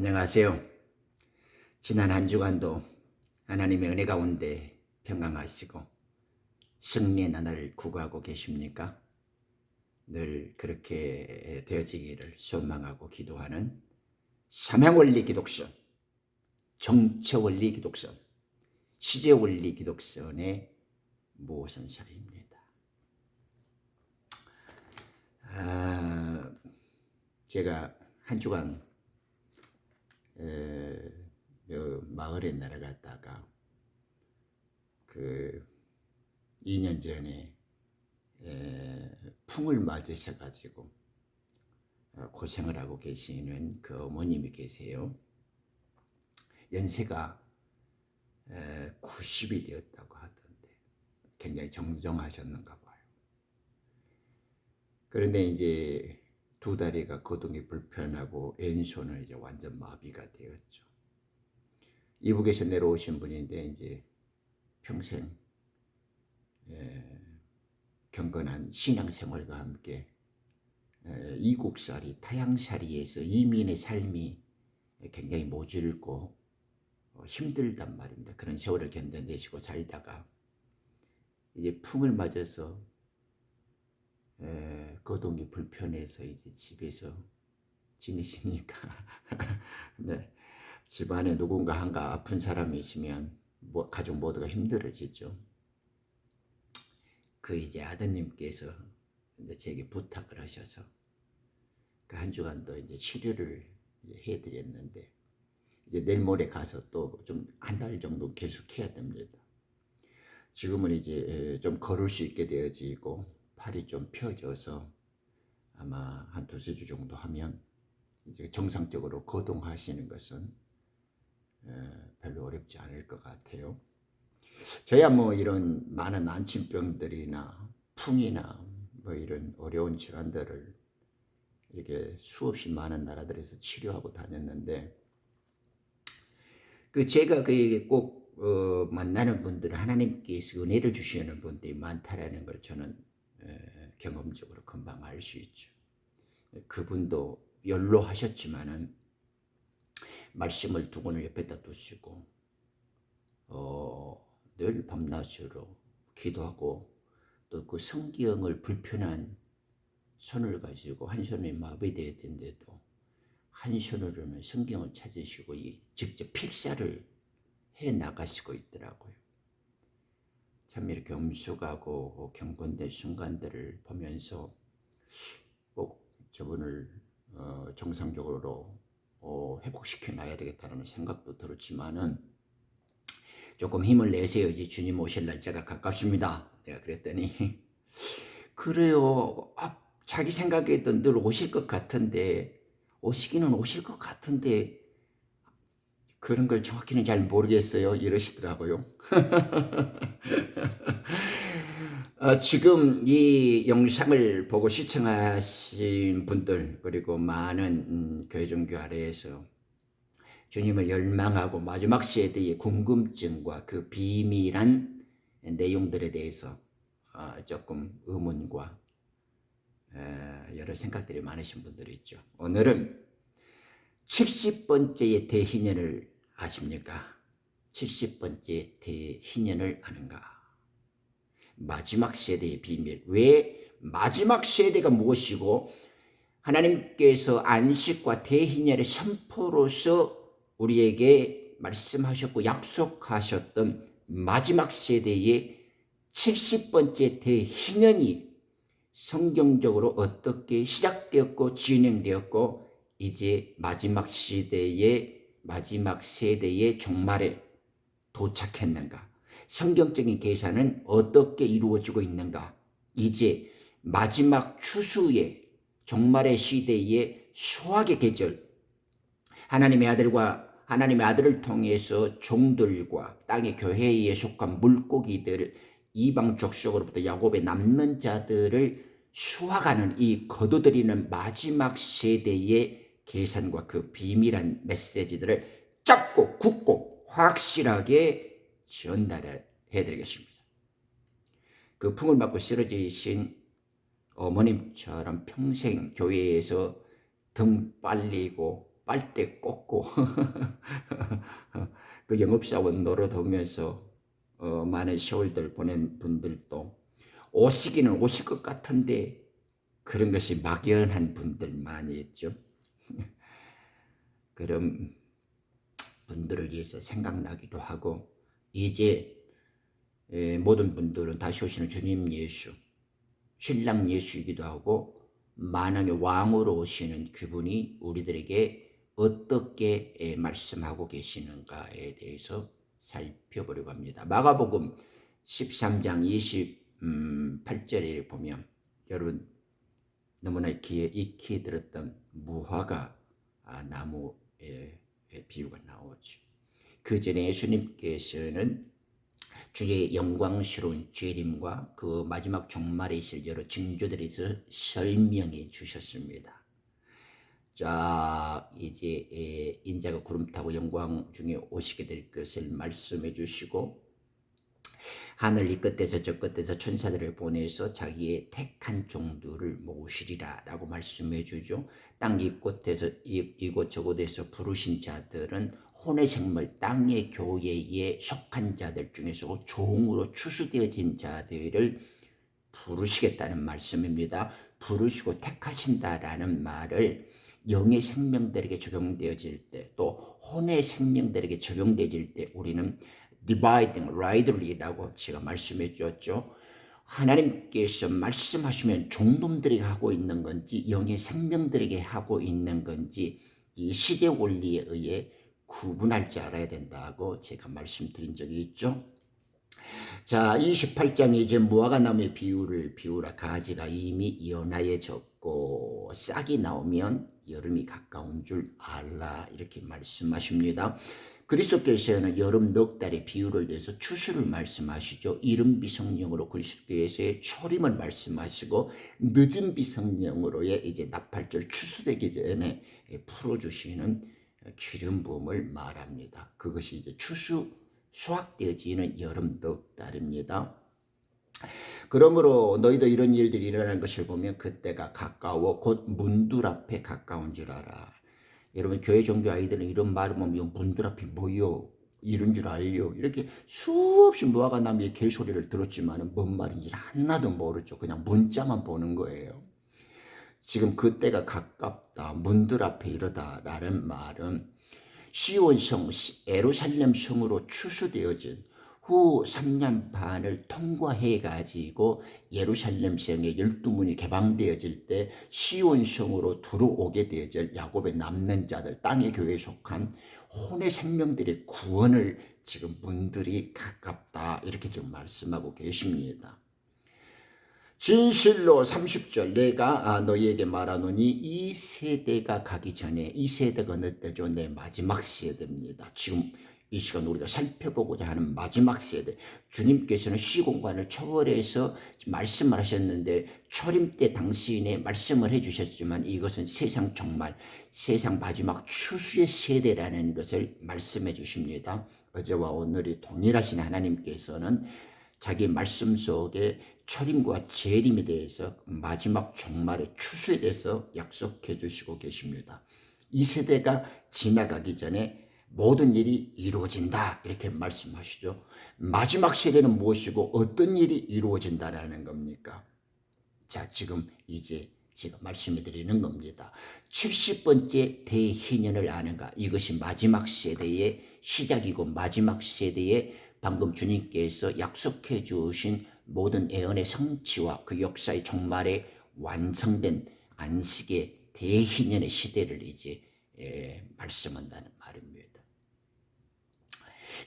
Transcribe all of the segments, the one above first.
안녕하세요. 지난 한 주간도 하나님의 은혜 가운데 평강하시고 승리의 나날을 구가하고 계십니까? 늘 그렇게 되어지기를 소망하고 기도하는 삼행원리 기독선, 정체원리 기독선, 시제원리 기독선의 무오선사입니다. 제가 한 주간 마을에 내려갔다가 2년 전에 풍을 맞으셔가지고 고생을 하고 계시는 그 어머님이 계세요. 연세가 90이 되었다고 하던데 굉장히 정정하셨는가 봐요. 그런데 이제 두 다리가 거동이 불편하고 왼손은 이제 완전 마비가 되었죠. 이북에서 내려오신 분인데 이제 평생 경건한 신앙생활과 함께 이국살이 타향살이에서 이민의 삶이 굉장히 모질고 힘들단 말입니다. 그런 세월을 견뎌내시고 살다가 이제 풍을 맞아서 거동이 불편해서 이제 집에서 지내시니까 네, 집안에 누군가 한가 아픈 사람이 있으면 가족 모두가 힘들어지죠. 이제 아드님께서 이제 제게 부탁을 하셔서 그 한 주간도 이제 치료를 해드렸는데 이제 내일 모레 가서 또 좀 한 달 정도 계속 해야 됩니다. 지금은 이제 좀 걸을 수 있게 되어지고 팔이 좀 펴져서 아마 한 두세 주 정도 하면 이제 정상적으로 거동하시는 것은 별로 어렵지 않을 것 같아요. 저야 뭐 이런 많은 안침병들이나 풍이나 뭐 이런 어려운 질환들을 이렇게 수없이 많은 나라들에서 치료하고 다녔는데 제가 꼭 만나는 분들은 하나님께서 은혜를 주시는 분들이 많다라는 걸 저는 경험적으로 금방 알 수 있죠. 그분도 연로하셨지만은 말씀을 두 권을 옆에다 두시고 늘 밤낮으로 기도하고 또 그 성경을 불편한 손을 가지고 한 손에 마비되었던데도 한 손으로는 성경을 찾으시고 직접 필사를 해 나가시고 있더라고요. 참 이렇게 엄숙하고 경건된 순간들을 보면서 꼭 저분을 정상적으로 회복시켜 놔야 되겠다는 생각도 들었지만은 조금 힘을 내세요. 이제 주님 오실 날짜가 가깝습니다. 내가 그랬더니 그래요. 자기 생각에도 늘 오실 것 같은데 오시기는 오실 것 같은데 그런 걸 정확히는 잘 모르겠어요. 이러시더라고요. 지금 이 영상을 보고 시청하신 분들 그리고 많은 교회 종교 아래에서 주님을 열망하고 마지막 세대의 궁금증과 그 비밀한 내용들에 대해서 조금 의문과 여러 생각들이 많으신 분들이 있죠. 오늘은 70번째의 대희년을 아십니까? 70번째 대희년을 아는가? 마지막 세대의 비밀. 왜 마지막 세대가 무엇이고 하나님께서 안식과 대희년의 선포로서 우리에게 말씀하셨고 약속하셨던 마지막 세대의 70번째 대희년이 성경적으로 어떻게 시작되었고 진행되었고 이제 마지막 세대의 종말에 도착했는가? 성경적인 계산은 어떻게 이루어지고 있는가? 이제 마지막 추수의 종말의 시대의 수확의 계절, 하나님의 아들을 통해서 종들과 땅의 교회에 속한 물고기들, 이방 족속으로부터 야곱의 남는 자들을 수확하는 이 거두드리는 마지막 세대의 계산과 그 비밀한 메시지들을 짧고 굳고 확실하게 전달을 해드리겠습니다. 그 풍을 맞고 쓰러지신 어머님처럼 평생 교회에서 등 빨리고 빨대 꽂고 그 영업사원 노릇하면서 많은 세월들 보낸 분들도 오시기는 오실 것 같은데 그런 것이 막연한 분들 많이 있죠. 그런 분들을 위해서 생각나기도 하고 이제 모든 분들은 다시 오시는 주님 예수, 신랑 예수이기도 하고 만왕의 왕으로 오시는 그분이 우리들에게 어떻게 말씀하고 계시는가에 대해서 살펴보려고 합니다. 마가복음 13장 28절에 보면 여러분 너무나 익히 들었던 무화과 나무의 비유가 나오죠. 그 전에 예수님께서는 주의 영광스러운 재림과 그 마지막 종말에 있을 여러 징조들에서 설명해 주셨습니다. 자, 이제 인자가 구름 타고 영광 중에 오시게 될 것을 말씀해 주시고 하늘 이 끝에서 저 끝에서 천사들을 보내서 자기의 택한 종들을 모시리라 라고 말씀해 주죠. 땅 이곳에서 이곳 저곳에서 부르신 자들은 혼의 생물 땅의 교회에 속한 자들 중에서 종으로 추수되어진 자들을 부르시겠다는 말씀입니다. 부르시고 택하신다라는 말을 영의 생명들에게 적용되어질 때 또 혼의 생명들에게 적용되어질 때 우리는 dividing rightly라고 제가 말씀해 주었죠. 하나님께서 말씀하시면 종놈들에게 하고 있는 건지 영의 생명들에게 하고 있는 건지 이 시대 원리에 의해 구분할 줄 알아야 된다고 제가 말씀드린 적이 있죠. 자, 28장에 이제 무화과 나무의 비유를 비우라. 가지가 이미 연하여졌고 싹이 나오면 여름이 가까운 줄 알라 이렇게 말씀하십니다. 그리스도께서는 여름 넉 달의 비유를 대해서 추수를 말씀하시죠. 이른 비성령으로 그리스도께서의 초림을 말씀하시고 늦은 비성령으로의 이제 나팔절 추수되기 전에 풀어주시는 기름 부음을 말합니다. 그것이 이제 수확되어지는 여름 넉 달입니다. 그러므로 너희도 이런 일들이 일어난 것을 보면 그때가 가까워 곧 문들 앞에 가까운 줄 알아. 여러분 교회 종교 아이들은 이런 말을 보면 문들 앞이 뭐요? 이런 줄 알요? 이렇게 수없이 무화과 나무의 개소리를 들었지만 뭔 말인지 하나도 모르죠. 그냥 문자만 보는 거예요. 지금 그때가 가깝다. 문들 앞에 이르다라는 말은 시온성 예루살렘 성으로 추수되어진 후 3년 반을 통과해 가지고 예루살렘 성의 12문이 개방되어질 때 시온 성으로 들어오게 되어질 야곱의 남는 자들 땅의 교회에 속한 혼의 생명들의 구원을 지금 분들이 가깝다 이렇게 지금 말씀하고 계십니다. 진실로 30절 내가 너희에게 말하노니 이 세대가 가기 전에 이 세대가 어느 때죠? 내 마지막 세대입니다. 지금 이 시간 우리가 살펴보고자 하는 마지막 세대. 주님께서는 시공간을 초월해서 말씀을 하셨는데 초림 때 당시에 말씀을 해주셨지만 이것은 세상 종말, 세상 마지막 추수의 세대라는 것을 말씀해 주십니다. 어제와 오늘이 동일하신 하나님께서는 자기 말씀 속에 초림과 재림에 대해서 마지막 종말의 추수에 대해서 약속해 주시고 계십니다. 이 세대가 지나가기 전에 모든 일이 이루어진다 이렇게 말씀하시죠. 마지막 세대는 무엇이고 어떤 일이 이루어진다라는 겁니까? 자, 지금 이제 제가 말씀해 드리는 겁니다. 70번째 대희년을 아는가? 이것이 마지막 세대의 시작이고 마지막 세대의 방금 주님께서 약속해 주신 모든 예언의 성취와 그 역사의 종말에 완성된 안식의 대희년의 시대를 이제 말씀한다는 말입니다.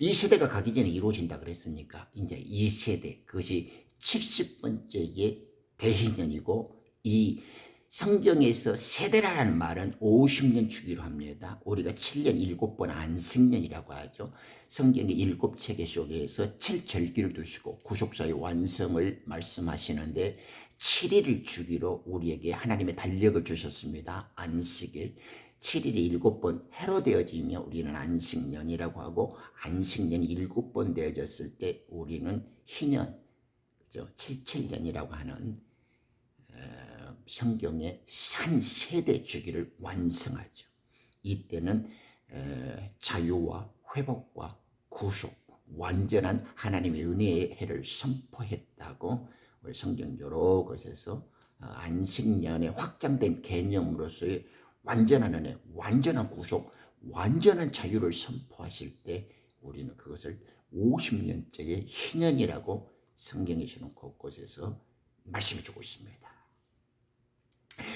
이 세대가 가기 전에 이루어진다 그랬으니까 이제 이 세대 그것이 70번째의 대희년이고 이 성경에서 세대라는 말은 50년 주기로 합니다. 우리가 7년 7번 안식년이라고 하죠. 성경의 7체계 속에서 7절기를 두시고 구속사의 완성을 말씀하시는데 7일을 주기로 우리에게 하나님의 달력을 주셨습니다. 안식일. 7일이 7번 해로 되어지며 우리는 안식년이라고 하고 안식년이 7번 되어졌을 때 우리는 희년, 77년이라고 하는 성경의 한 세대 주기를 완성하죠. 이때는 자유와 회복과 구속, 완전한 하나님의 은혜의 해를 선포했다고 우리 성경 여러 곳에서 안식년의 확장된 개념으로서의 완전한 은혜, 완전한 구속, 완전한 자유를 선포하실 때 우리는 그것을 50년째의 희년이라고 성경에서는 곳곳에서 말씀해 주고 있습니다.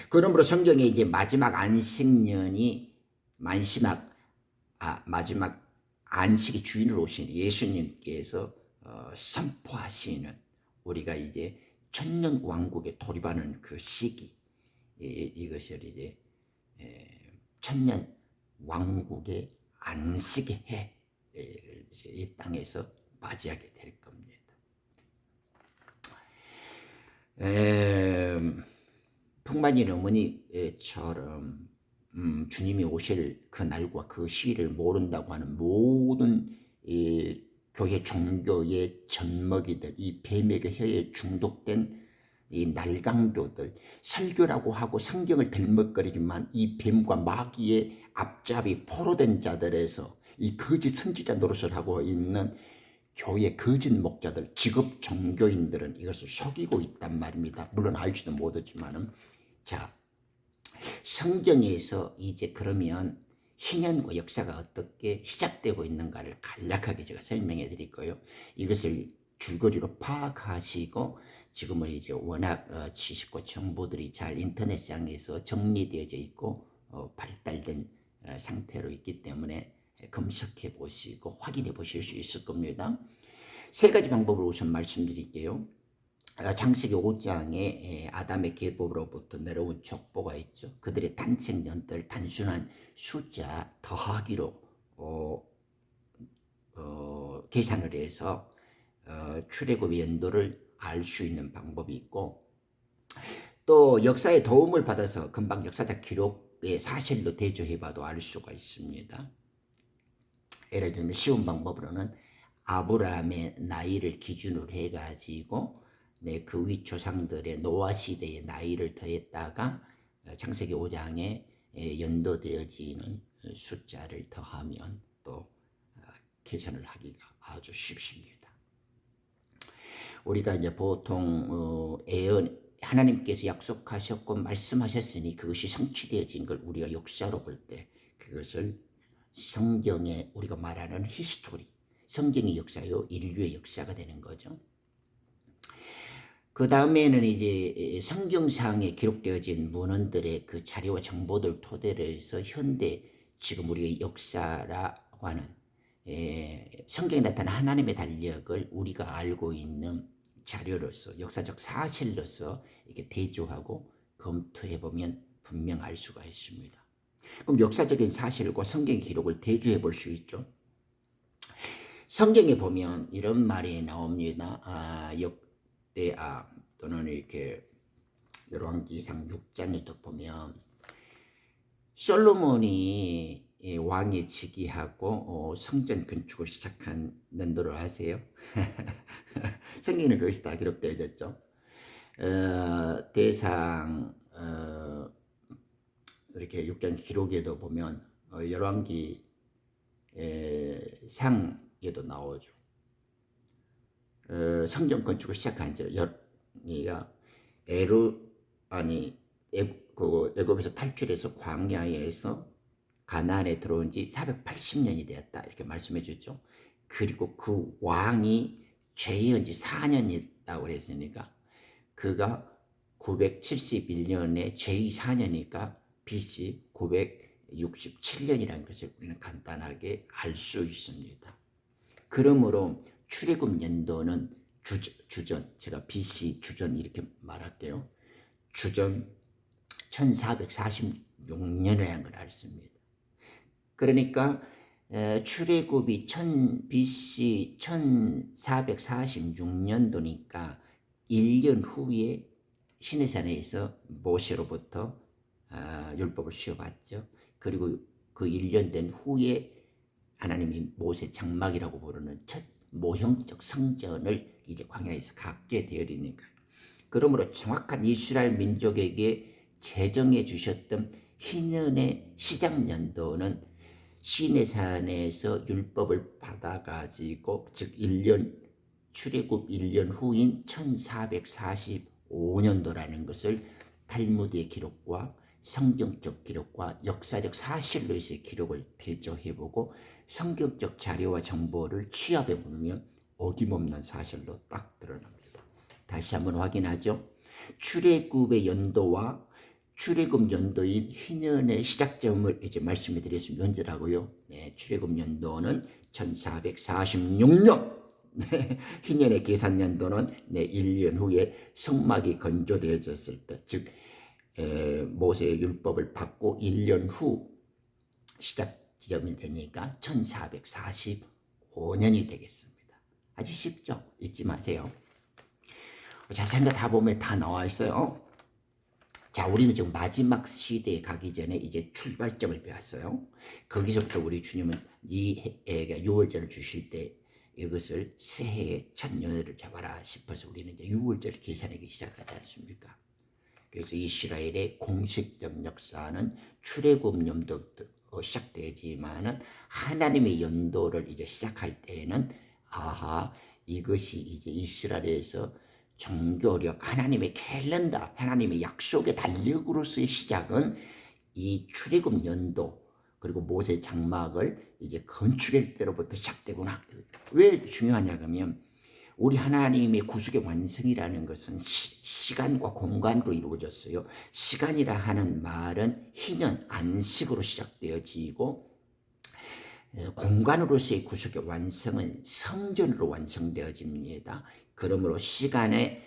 그러므로 성경에 이제 마지막 안식년이 마지막 안식의 주인으로 오신 예수님께서 선포하시는 우리가 이제 천년 왕국에 돌입하는 그 시기, 이것을 이제 천년 왕국의 안식의 해를 이제 이 땅에서 맞이하게 될 겁니다. 풍만인 어머니처럼 주님이 오실 그 날과 그 시일을 모른다고 하는 모든 교회 종교의 젖먹이들, 이 뱀에게 혀에 중독된 이 날강도들, 설교라고 하고 성경을 들먹거리지만 이 뱀과 마귀의 앞잡이 포로된 자들에서 이 거짓 선지자 노릇을 하고 있는 교회 거짓 목자들, 직업 종교인들은 이것을 속이고 있단 말입니다. 물론 알지도 못하지만은. 자, 성경에서 이제 그러면 희년과 역사가 어떻게 시작되고 있는가를 간략하게 제가 설명해 드릴 거예요. 이것을 줄거리로 파악하시고 지금은 이제 워낙 지식과 정보들이 잘 인터넷상에서 정리되어져 있고 발달된 상태로 있기 때문에 검색해 보시고 확인해 보실 수 있을 겁니다. 세 가지 방법을 우선 말씀드릴게요. 창세기 5장에 아담의 계보로부터 내려온 족보가 있죠. 그들의 탄생년들 단순한 숫자 더하기로 계산을 해서 출애굽의 연도를 알 수 있는 방법이 있고, 또 역사의 도움을 받아서 금방 역사적 기록의 사실로 대조해봐도 알 수가 있습니다. 예를 들면 쉬운 방법으로는 아브라함의 나이를 기준으로 해가지고 그 위 조상들의 노아 시대의 나이를 더했다가 창세기 5장에 연도되어지는 숫자를 더하면 또 계산을 하기가 아주 쉽습니다. 우리가 이제 보통 하나님께서 약속하셨고 말씀하셨으니 그것이 성취되어진 걸 우리가 역사로 볼 때 그것을 성경에 우리가 말하는 히스토리, 성경의 역사요, 인류의 역사가 되는 거죠. 그 다음에는 이제 성경상에 기록되어진 문헌들의 그 자료와 정보들 토대로 해서 현대 지금 우리의 역사라고 하는 성경에 나타난 하나님의 달력을 우리가 알고 있는 자료로서 역사적 사실로서 이렇게 대조하고 검토해 보면 분명 알 수가 있습니다. 그럼 역사적인 사실과 성경의 기록을 대조해 볼 수 있죠. 성경에 보면 이런 말이 나옵니다. 역대하 또는 이렇게 열왕기상 6장에도 보면 솔로몬이 왕이 즉위하고 성전 건축을 시작한 연도를 아세요? 성경에는 그것이 다 기록되어졌죠. 대상 이렇게 6장 기록에도 보면 열왕기 상에도 나오죠. 성전 건축을 시작한 열왕기가 애굽에서 탈출해서 광야에서 가나안에 들어온 지 480년이 되었다 이렇게 말씀해 주죠. 그리고 그 왕이 죄의한 지 4년이 있다고 그랬으니까 그가 971년에 죄의 4년이니까 BC 967년이라는 것을 우리는 간단하게 알 수 있습니다. 그러므로 출애굽 연도는 주전, 제가 BC 주전 이렇게 말할게요. 주전 1446년이라는 걸 알습니다. 그러니까 출애굽이 BC 1446년도니까 1년 후에 시내산에서 모세로부터 율법을 수여받죠. 그리고 그 1년 된 후에 하나님이 모세 장막이라고 부르는 첫 모형적 성전을 이제 광야에서 갖게 되리니까. 그러므로 정확한 이스라엘 민족에게 제정해 주셨던 희년의 시작연도는 시내산에서 율법을 받아가지고 즉 1년 출애굽 1년 후인 1445년도라는 것을 탈무드의 기록과 성경적 기록과 역사적 사실로서의 기록을 대조해보고 성경적 자료와 정보를 취합해보면 어김없는 사실로 딱 드러납니다. 다시 한번 확인하죠. 출애굽의 연도와 출애굽 연도인 희년의 시작점을 이제 말씀해 드렸으면 연재라고요. 네, 출애굽 연도는 1446년. 네, 희년의 계산 연도는 1년 후에 성막이 건조되어졌을 때, 즉 모세의 율법을 받고 1년 후 시작 지점이 되니까 1445년이 되겠습니다. 아주 쉽죠? 잊지 마세요. 자세한 거 다 보면 다 나와 있어요. 자, 우리는 지금 마지막 시대에 가기 전에 이제 출발점을 배웠어요. 거기서부터 우리 주님은 이 해가 유월절을 주실 때 이것을 새해의 첫 연회를 잡아라 싶어서 우리는 이제 유월절을 계산하기 시작하지 않습니까? 그래서 이스라엘의 공식적 역사는 출애굽 연도부터 시작되지만은 하나님의 연도를 이제 시작할 때에는 아하, 이것이 이제 이스라엘에서 종교력, 하나님의 캘린더, 하나님의 약속의 달력으로서의 시작은 이 출애굽 연도 그리고 모세 장막을 이제 건축할 때로부터 시작되구나. 왜 중요하냐 하면 우리 하나님의 구속의 완성이라는 것은 시간과 공간으로 이루어졌어요. 시간이라 하는 말은 희년, 안식으로 시작되어지고 공간으로서의 구속의 완성은 성전으로 완성되어집니다. 그러므로 시간에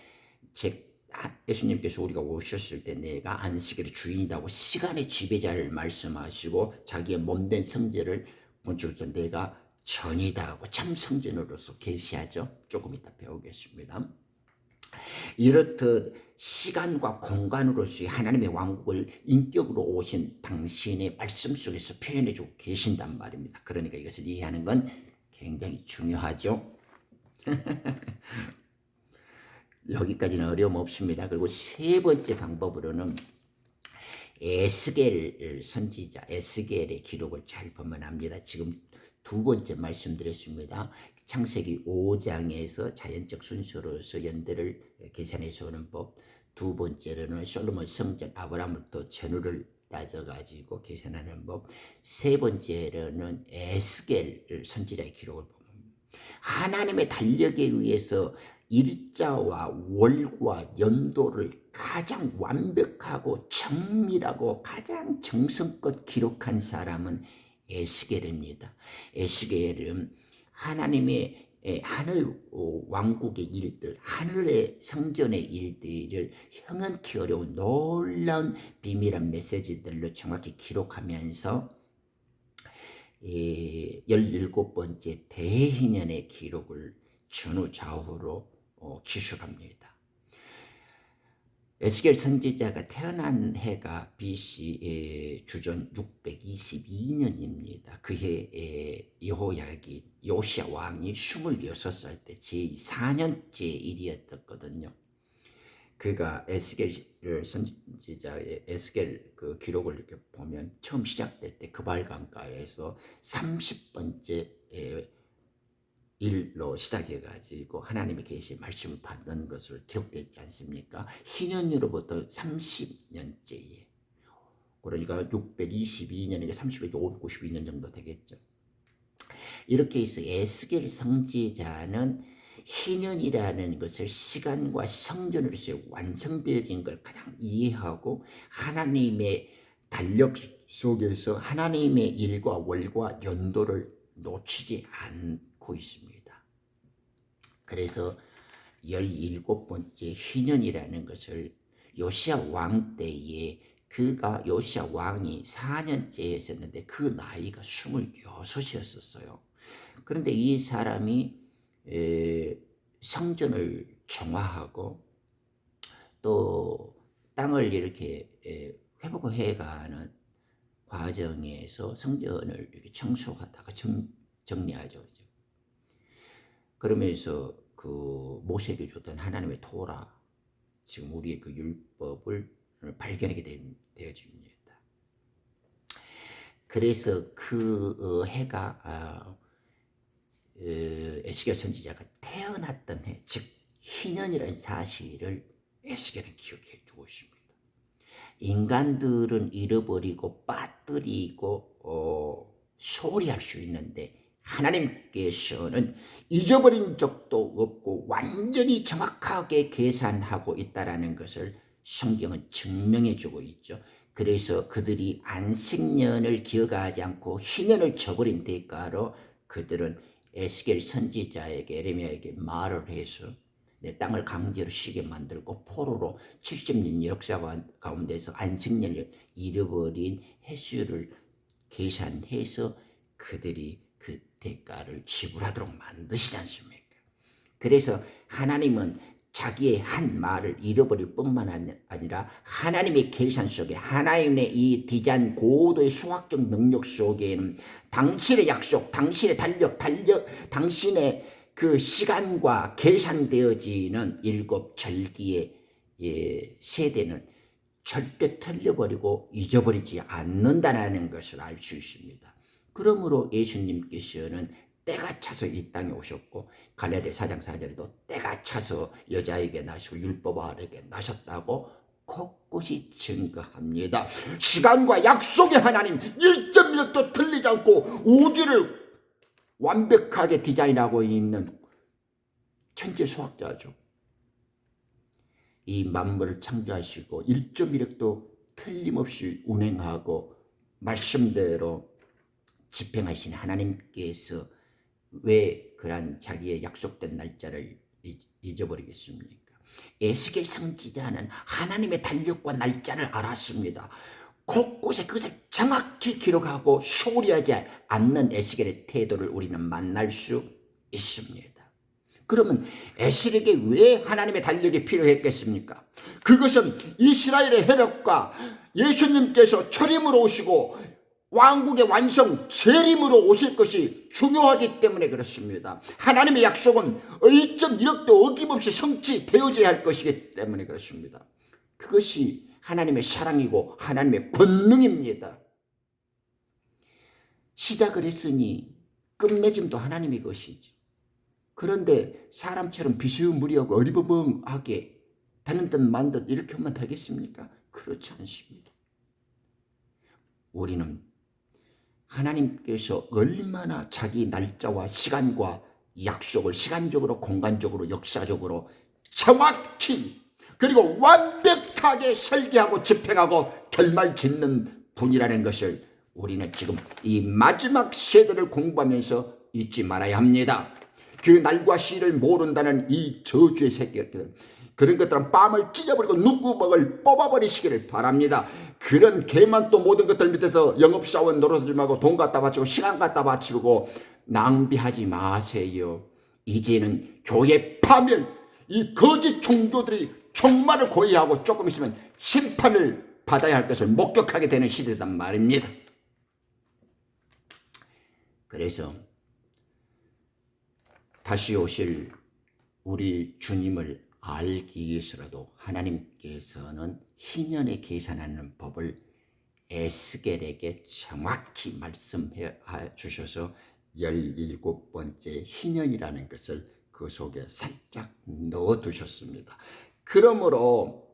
예수님께서 우리가 오셨을 때 내가 안식일의 주인이라고 시간의 지배자를 말씀하시고 자기의 몸된 성전을 건축해서 내가 전이다 하고 참 성전으로서 계시하죠. 조금 이따 배우겠습니다. 이렇듯 시간과 공간으로서의 하나님의 왕국을 인격으로 오신 당신의 말씀 속에서 표현해주고 계신단 말입니다. 그러니까 이것을 이해하는 건 굉장히 중요하죠. 여기까지는 어려움 없습니다. 그리고 세 번째 방법으로는 에스겔 선지자, 에스겔의 기록을 잘 보면 압니다. 지금 두 번째 말씀드렸습니다. 창세기 5장에서 자연적 순서로서 연대를 계산해서 오는 법. 두 번째로는 솔로몬 성전 아브라함부터 전후를 따져가지고 계산하는 법. 세 번째로는 에스겔 선지자의 기록을 보면 하나님의 달력에 의해서 일자와 월과 연도를 가장 완벽하고 정밀하고 가장 정성껏 기록한 사람은 에스겔입니다. 에스겔은 하나님의 하늘 왕국의 일들, 하늘의 성전의 일들을 형언키 어려운 놀라운 비밀한 메시지들로 정확히 기록하면서 17번째 대희년의 기록을 전후좌우로 기술합니다. 에스겔 선지자가 태어난 해가 BC 주전 622년입니다. 그해 여호야긴 요시야 왕이 26살 때 제4년째 일이었거든요. 그가 에스겔 선지자의 에스겔 그 기록을 이렇게 보면 처음 시작될 때 그발강가에서 30번째 일로 시작해가지고 하나님의 계시의 말씀을 받는 것을 기록되어 있지 않습니까? 희년으로부터 30년째에 그러니까 622년이니까 30에 592년 정도 되겠죠. 이렇게 해서 에스겔 선지자는 희년이라는 것을 시간과 성전으로서 완성되어진 걸 가장 이해하고 하나님의 달력 속에서 하나님의 일과 월과 연도를 놓치지 않고 있습니다. 그래서 17번째 희년이라는 것을 요시야 왕 때에 그가 요시야 왕이 4년째였었는데 그 나이가 26이었어요. 그런데 이 사람이 성전을 정화하고 또 땅을 이렇게 회복해가는 과정에서 성전을 이렇게 청소하다가 정리하죠. 그러면서 그 모세에게 줬던 하나님의 토라, 지금 우리의 그 율법을 발견하게 되어집니다. 그래서 그 해가 에스겔 선지자가 태어났던 해, 즉 희년이라는 사실을 에스겔은 기억해 두고 있습니다. 인간들은 잃어버리고 빠뜨리고 소리할 수 있는데 하나님께서는 잊어버린 적도 없고 완전히 정확하게 계산하고 있다는 것을 성경은 증명해 주고 있죠. 그래서 그들이 안식년을 기억하지 않고 희년을 저버린 대가로 그들은 에스겔 선지자에게 에레미야에게 말을 해서 내 땅을 강제로 쉬게 만들고 포로로 70년 역사 가운데서 안식년을 잃어버린 횟수를 계산해서 그들이 그 대가를 지불하도록 만드시지 않습니까? 그래서 하나님은 자기의 한 말을 잃어버릴 뿐만 아니라 하나님의 계산 속에, 하나님의 이 디자인 고도의 수학적 능력 속에는 당신의 약속, 당신의 달력, 당신의 그 시간과 계산되어지는 7절기의 세대는 절대 틀려버리고 잊어버리지 않는다는 것을 알 수 있습니다. 그러므로 예수님께서는 때가 차서 이 땅에 오셨고 갈라디아 4장 4절에도 때가 차서 여자에게 나시고 율법 아래에게 나셨다고 곳곳이 증거합니다. 시간과 약속의 하나님 1.1도 틀리지 않고 우주를 완벽하게 디자인하고 있는 천재 수학자죠. 이 만물을 창조하시고 1.1도 틀림없이 운행하고 말씀대로 집행하신 하나님께서 왜 그런 자기의 약속된 날짜를 잊어버리겠습니까? 에스겔 선지자는 하나님의 달력과 날짜를 알았습니다. 곳곳에 그것을 정확히 기록하고 소홀히하지 않는 에스겔의 태도를 우리는 만날 수 있습니다. 그러면 에스겔에게 왜 하나님의 달력이 필요했겠습니까? 그것은 이스라엘의 해력과 예수님께서 철임으로 오시고 왕국의 완성, 재림으로 오실 것이 중요하기 때문에 그렇습니다. 하나님의 약속은 1.1억도 어김없이 성취되어져야 할 것이기 때문에 그렇습니다. 그것이 하나님의 사랑이고 하나님의 권능입니다. 시작을 했으니 끝맺음도 하나님의 것이지. 그런데 사람처럼 비스무리하고 어리버벙하게 되는 듯 만 듯 이렇게 하면 되겠습니까? 그렇지 않습니다. 우리는 하나님께서 얼마나 자기 날짜와 시간과 약속을 시간적으로 공간적으로 역사적으로 정확히 그리고 완벽하게 설계하고 집행하고 결말짓는 분이라는 것을 우리는 지금 이 마지막 세대를 공부하면서 잊지 말아야 합니다. 그 날과 시를 모른다는 이 저주의 새끼들, 그런 것들은 뺨을 찢어버리고 눈구멍을 뽑아버리시기를 바랍니다. 그런 개만 또 모든 것들 밑에서 영업사원 노릇하지 말고 돈 갖다 바치고 시간 갖다 바치고 낭비하지 마세요. 이제는 교회 파멸, 이 거짓 종교들이 종말을 고의하고 조금 있으면 심판을 받아야 할 것을 목격하게 되는 시대단 말입니다. 그래서 다시 오실 우리 주님을 알기 위해서라도 하나님께서는 희년에 계산하는 법을 에스겔에게 정확히 말씀해 주셔서 17번째 희년이라는 것을 그 속에 살짝 넣어두셨습니다. 그러므로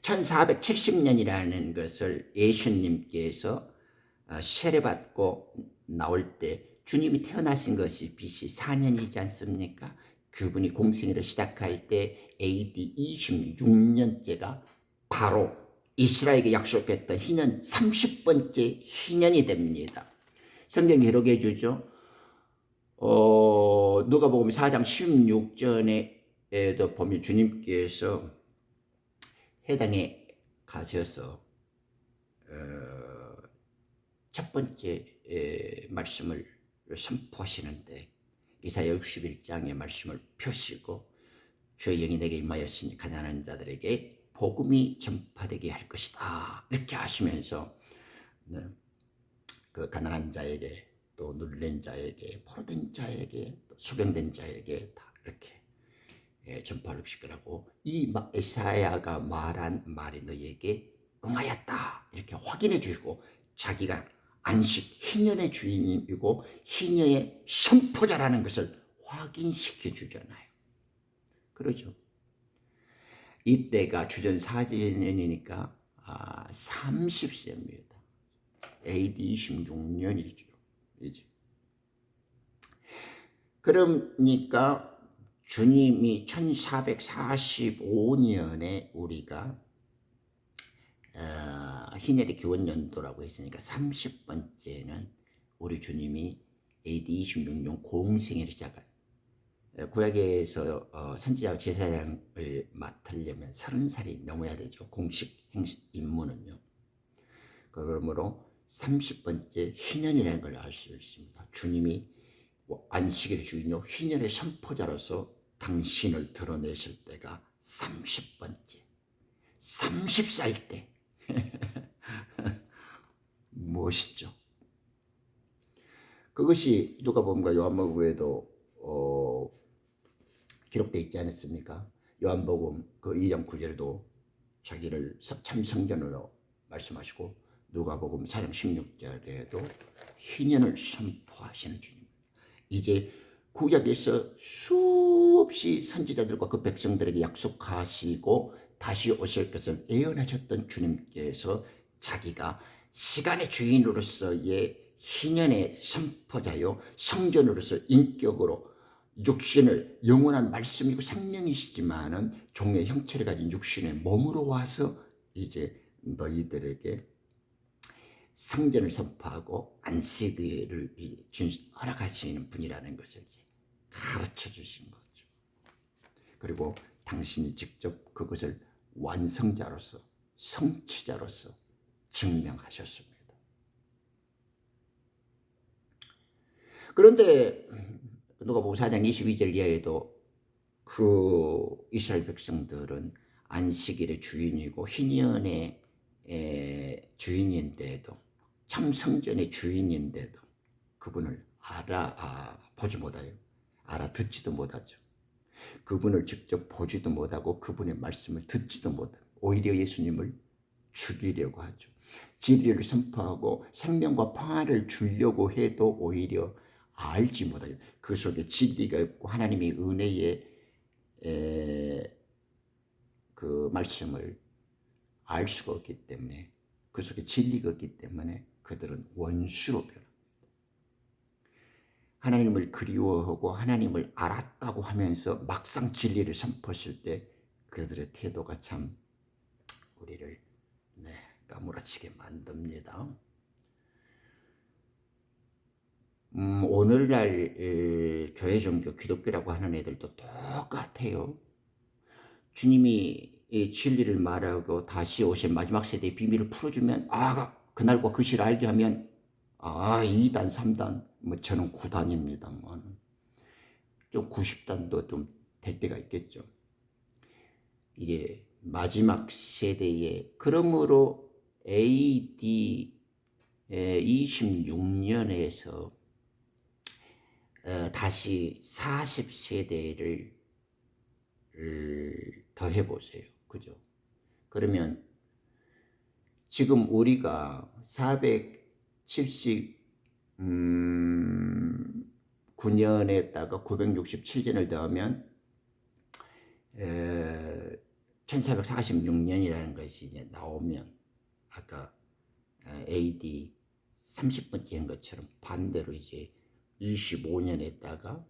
1470년이라는 것을 예수님께서 세례받고 나올 때 주님이 태어나신 것이 BC 4년이지 않습니까? 그분이 공생애를 시작할 때 AD 26년째가 바로 이스라엘에게 약속했던 희년 30번째 희년이 됩니다. 성경 기록해 주죠. 누가복음 4장 16절에도 보면 주님께서 해당에 가셔서 첫 번째 말씀을 선포하시는데 이사야 61장의 말씀을 펴시고 주의 영이 내게 임하였으니 가난한 자들에게 복음이 전파되게 할 것이다 이렇게 하시면서 그 가난한 자에게 또 눌린 자에게 포로된 자에게 또 소경된 자에게 다 이렇게 전파를 시키라고 이 이사야가 말한 말이 너희에게 응하였다 이렇게 확인해 주시고 자기가 안식, 희년의 주인이고 희년의 선포자라는 것을 확인시켜 주잖아요. 그러죠. 이때가 주전 4년이니까 30세입니다. AD 26년이죠. 이제. 그러니까 주님이 1445년에 우리가 희년의 기원연도라고 했으니까 30번째는 우리 주님이 AD 26년 공생애를 시작한, 구약에서 선지자와 제사장을 맡으려면 30살이 넘어야 되죠. 공식 임무는요. 그러므로 30번째 희년이라는 걸 알 수 있습니다. 주님이 안식일의 주인요 희년의 선포자로서 당신을 드러내실 때가 30번째, 30살 때. 멋있죠. 그것이 누가복음과 요한복음에도 기록되어 있지 않았습니까? 요한복음 그 2장 9절에도 자기를 참 성전으로 말씀하시고, 누가복음 4장 16절에도 희년을 선포하시는 주님. 이제 구약에서 수없이 선지자들과 그 백성들에게 약속하시고 다시 오실 것을 예언하셨던 주님께서 자기가 시간의 주인으로서의 희년의 선포자요 성전으로서 인격으로 육신을, 영원한 말씀이고 생명이시지만은 종의 형체를 가진 육신의 몸으로 와서 이제 너희들에게 성전을 선포하고 안식일을 허락하시는 분이라는 것을 이제 가르쳐 주신 거죠. 그리고 당신이 직접 그것을 완성자로서, 성취자로서 증명하셨습니다. 그런데 누가복음 4장 22절 이하에도 그 이스라엘 백성들은 안식일의 주인이고 희년의 주인인데도, 참 성전의 주인인데도 그분을 알아보지 못해요. 알아듣지도 못하죠. 그분을 직접 보지도 못하고 그분의 말씀을 듣지도 못하고 오히려 예수님을 죽이려고 하죠. 진리를 선포하고 생명과 평화를 주려고 해도 오히려 알지 못하죠. 그 속에 진리가 없고 하나님의 은혜의 그 말씀을 알 수가 없기 때문에, 그 속에 진리가 없기 때문에 그들은 원수로 변합니다. 하나님을 그리워하고 하나님을 알았다고 하면서 막상 진리를 선포했을 때 그들의 태도가 참 우리를 까무라치게 만듭니다. 오늘날 교회 종교, 기독교라고 하는 애들도 똑같아요. 주님이 이 진리를 말하고 다시 오실 마지막 세대의 비밀을 풀어주면 그날과 그 시를 알게 하면 2단 3단 저는 9단입니다만 좀 90단도 좀 될 때가 있겠죠. 이제 마지막 세대에, 그러므로 AD 26년에서 다시 40세대를 더해보세요. 그죠? 그러면 지금 우리가 479년에다가 967년을 더하면 1446년이라는 것이 이제 나오면 아까 AD 30번째인 것처럼 반대로 이제 25년에다가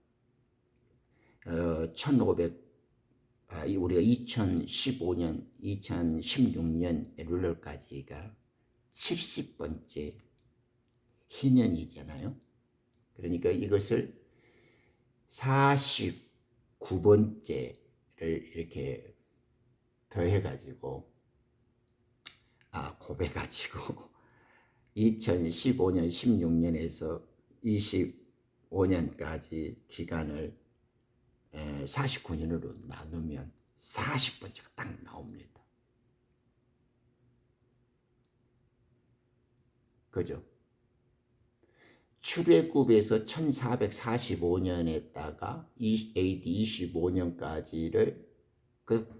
1500 우리가 2015년, 2016년 룰러까지가 70번째 희년이잖아요. 그러니까 이것을 49번째를 이렇게 더해가지고 곱해가지고 2015년, 16년에서 25년까지 기간을 49년으로 나누면 40번째가 딱 나옵니다. 그죠? 출애굽에서 1445년에다가 AD 25년까지를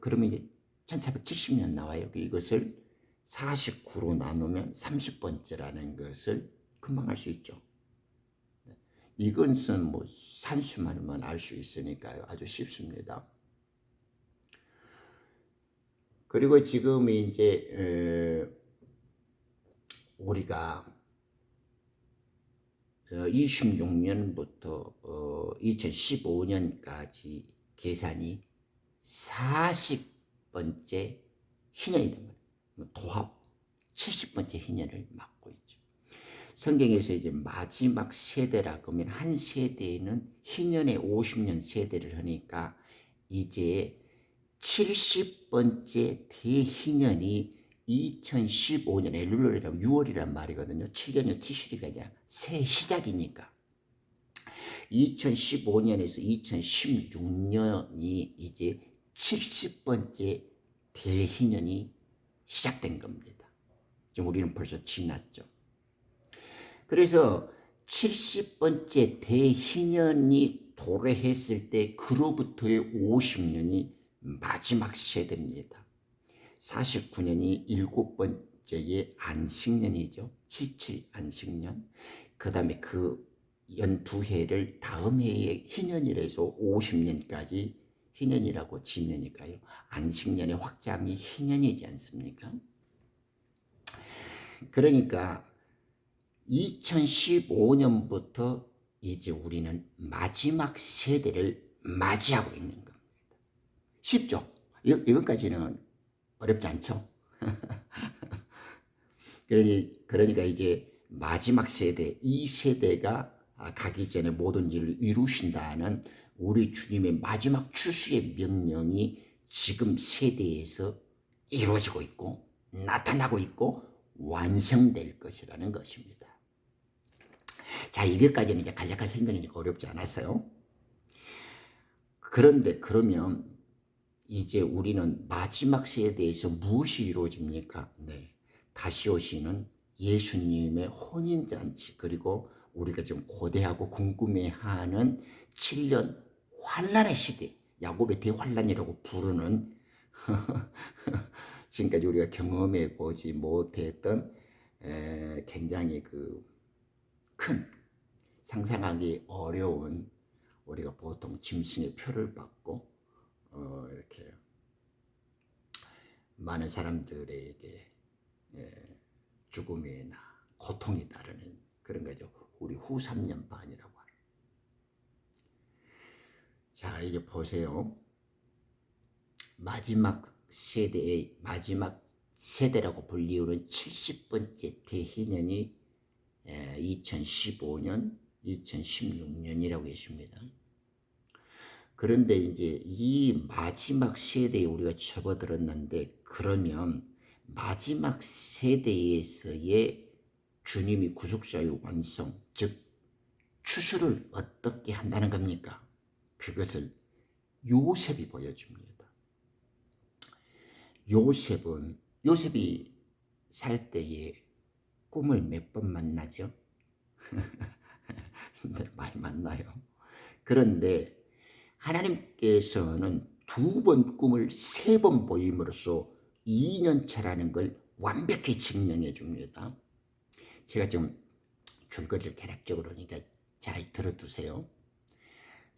그러면 이제 1470년 나와요. 이것을 49로 나누면 30번째라는 것을 금방 알 수 있죠. 이것은 뭐 산수만으면 알 수 있으니까요. 아주 쉽습니다. 그리고 지금 이제 우리가 26년부터 2015년까지 계산이 40번째 희년이 됩니다. 도합 70번째 희년을 맞고 있죠. 성경에서 이제 마지막 세대라고 하면 한 세대에는 희년의 50년 세대를 하니까 이제 70번째 대희년이 2015년 엘룰이라고 6월이란 말이거든요. 7년의 티슈리가 이제 새 시작이니까 2015년에서 2016년이 이제 70번째 대희년이 시작된 겁니다. 지금 우리는 벌써 지났죠. 그래서 70번째 대희년이 도래했을 때 그로부터의 50년이 마지막 세대입니다. 49년이 7번째의 안식년이죠. 77 안식년. 그 다음에 그 연 두 해를 다음 해의 희년이라 해서 50년까지 희년이라고 지내니까요. 안식년의 확장이 희년이지 않습니까? 그러니까 2015년부터 이제 우리는 마지막 세대를 맞이하고 있는 겁니다. 쉽죠? 이것까지는 어렵지 않죠? 그러니까 이제 마지막 세대, 이 세대가 가기 전에 모든 일을 이루신다는 우리 주님의 마지막 출수의 명령이 지금 세대에서 이루어지고 있고 나타나고 있고 완성될 것이라는 것입니다. 자, 이것까지는 이제 간략한 설명이니까 어렵지 않았어요. 그런데 그러면 이제 우리는 마지막 세대에서 무엇이 이루어집니까? 네, 다시 오시는 예수님의 혼인잔치, 그리고 우리가 지금 고대하고 궁금해하는 7년 환란의 시대, 야곱의 대환란이라고 부르는 지금까지 우리가 경험해 보지 못했던 굉장히 큰 상상하기 어려운, 우리가 보통 짐승의 표를 받고 이렇게 많은 사람들에게 죽음이나 고통이 따르는 그런 거죠. 우리 후 3년 반이라고 하는. 자, 이제 보세요. 마지막 세대라고 불리우는 70번째 대희년이 2015년, 2016년이라고 했습니다. 그런데 이제 이 마지막 세대에 우리가 접어들었는데, 그러면 마지막 세대에서의 주님이 구속사의 완성, 즉 추수를 어떻게 한다는 겁니까? 그것을 요셉이 보여줍니다. 요셉이 살 때에 꿈을 몇 번 만나죠? 많이 만나요. 그런데 하나님께서는 2번 꿈을 3번 보임으로써 2년차라는 걸 완벽히 증명해 줍니다. 제가 지금 줄거리를 개략적으로 하니까 잘 들어두세요.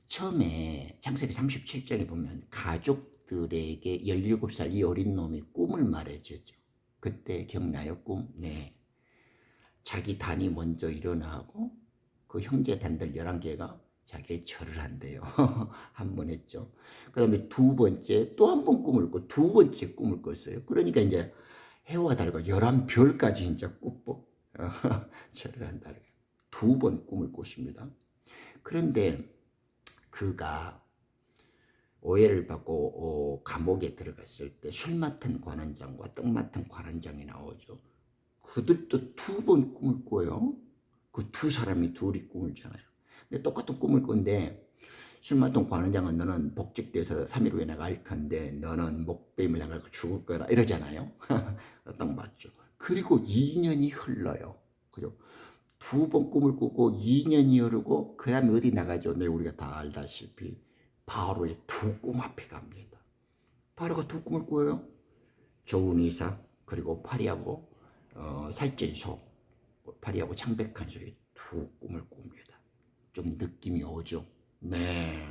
처음에 창세기 37장에 보면 가족들에게 17살 이 어린 놈이 꿈을 말해주죠. 그때 기억나요? 꿈? 네. 자기 단이 먼저 일어나고 그 형제단들 11개가 자기의 절을 한대요. 한 번 했죠. 그 다음에 두 번째 또 한 번 꿈을 꿨고 두 번째 꿈을 꿨어요. 그러니까 이제 해와 달과 11별까지 이제 꾸벅 절을 한다는 거예요. 2번 꿈을 꿨습니다. 그런데 그가 오해를 받고 감옥에 들어갔을 때 술 맡은 관원장과 떡 맡은 관원장이 나오죠. 그들도 2번 꿈을 꿔요. 그 두 사람이 둘이 꿈을 잖아요. 근데 똑같은 꿈을 꾼데 술 맡은 관원장은 너는 복직돼서 3일 후에 나갈 건데 너는 목베임을 나가고 죽을 거라 이러잖아요. 딱 맞죠. 그리고 2년이 흘러요. 그죠? 2번 꿈을 꾸고 2년이 흐르고 그 다음에 어디 나가죠? 네, 우리가 다 알다시피 바로의 2꿈 앞에 갑니다. 바로가 2꿈을 꿔요. 좋은 의사, 그리고 파리하고 살찐소, 파리하고 창백한 속에 두 꿈을 꿉니다. 좀 느낌이 오죠? 네.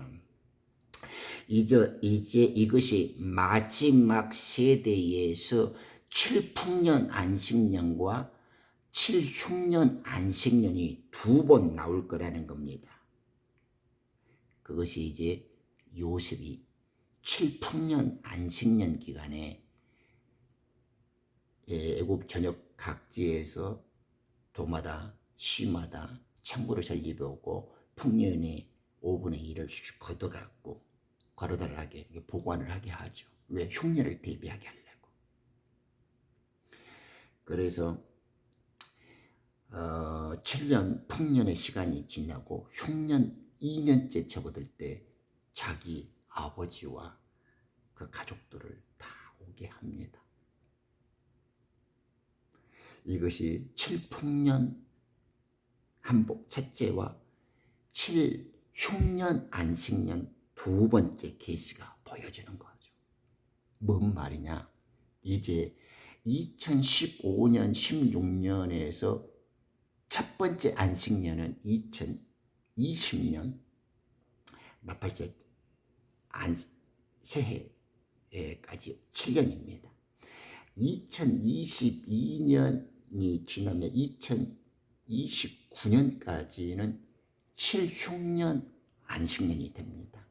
이제 이것이 마지막 세대에서 칠풍년 안식년과 칠흉년 안식년이 두 번 나올 거라는 겁니다. 그것이 이제 요셉이 칠풍년 안식년 기간에 애굽 전역 각지에서 도마다 시마다 창고를 설립해 오고 풍년의 5분의 1을 걷어갖고 가로다라하게 보관을 하게 하죠. 왜? 흉년을 대비하게 하려고. 그래서 7년 풍년의 시간이 지나고 흉년 2년째 접어들 때 자기 아버지와 그 가족들을 다 오게 합니다. 이것이 칠풍년 한복 첫째와 칠흉년 안식년 두 번째 계시가 보여주는 거죠. 뭔 말이냐? 이제 2015년, 16년에서 첫 번째 안식년은 2020년 나팔절 새해까지 7년입니다. 2022년이 지나면 2029년까지는 칠흉년 안식년이 됩니다.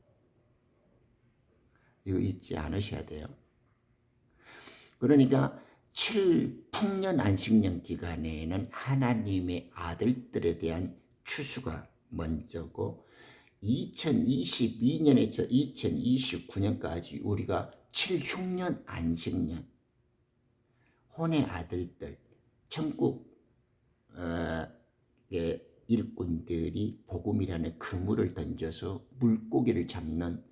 이거 잊지 않으셔야 돼요. 그러니까 칠풍년 안식년 기간에는 하나님의 아들들에 대한 추수가 먼저고 2022년에서 2029년까지 우리가 칠흉년 안식년 혼의 아들들 천국의 일꾼들이 복음이라는 그물을 던져서 물고기를 잡는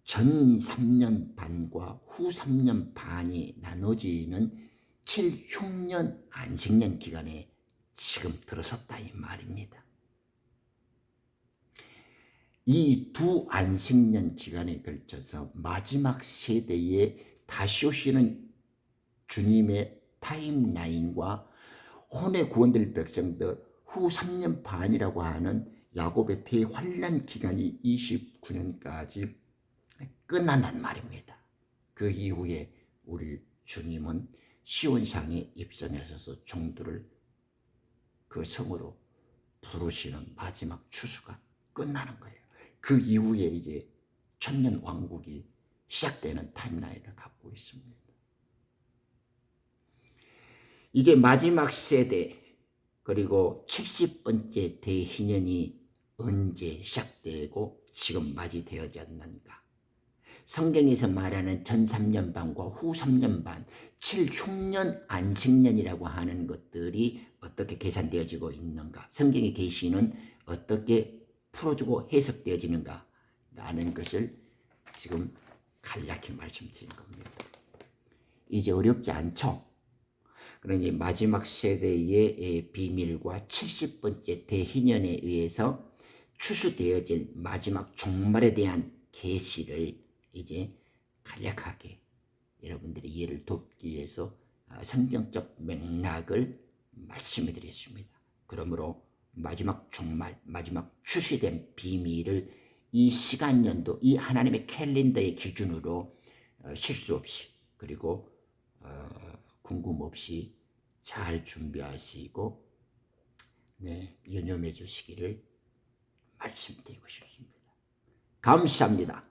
전 3년 반과 후 3년 반이 나눠지는 칠흉년 안식년 기간에 지금 들어섰다 이 말입니다. 이 두 안식년 기간에 걸쳐서 마지막 세대에 다시 오시는 주님의 타임라인과 혼의 구원될 백성들 후 3년 반이라고 하는 야곱의 대환란 기간이 29년까지 끝난단 말입니다. 그 이후에 우리 주님은 시온상에 입성하셔서 종들을 그 성으로 부르시는 마지막 추수가 끝나는 거예요. 그 이후에 이제 천년 왕국이 시작되는 타임라인을 갖고 있습니다. 이제 마지막 세대 그리고 70번째 대희년이 언제 시작되고 지금 맞이되어졌는가? 성경에서 말하는 전 3년 반과 후 3년 반, 칠흉년 안식년이라고 하는 것들이 어떻게 계산되어지고 있는가? 성경의 계시는 어떻게 풀어주고 해석되어지는가? 라는 것을 지금 간략히 말씀드린 겁니다. 이제 어렵지 않죠? 그러니 마지막 세대의 비밀과 70번째 대희년에 의해서 추수되어질 마지막 종말에 대한 계시를 이제 간략하게 여러분들의 이해를 돕기 위해서 성경적 맥락을 말씀해 드렸습니다. 그러므로 마지막 종말, 마지막 추수된 비밀을 이 시간연도, 이 하나님의 캘린더의 기준으로 실수 없이 그리고 궁금 없이 잘 준비하시고 연념해 주시기를 말씀드리고 싶습니다. 감사합니다.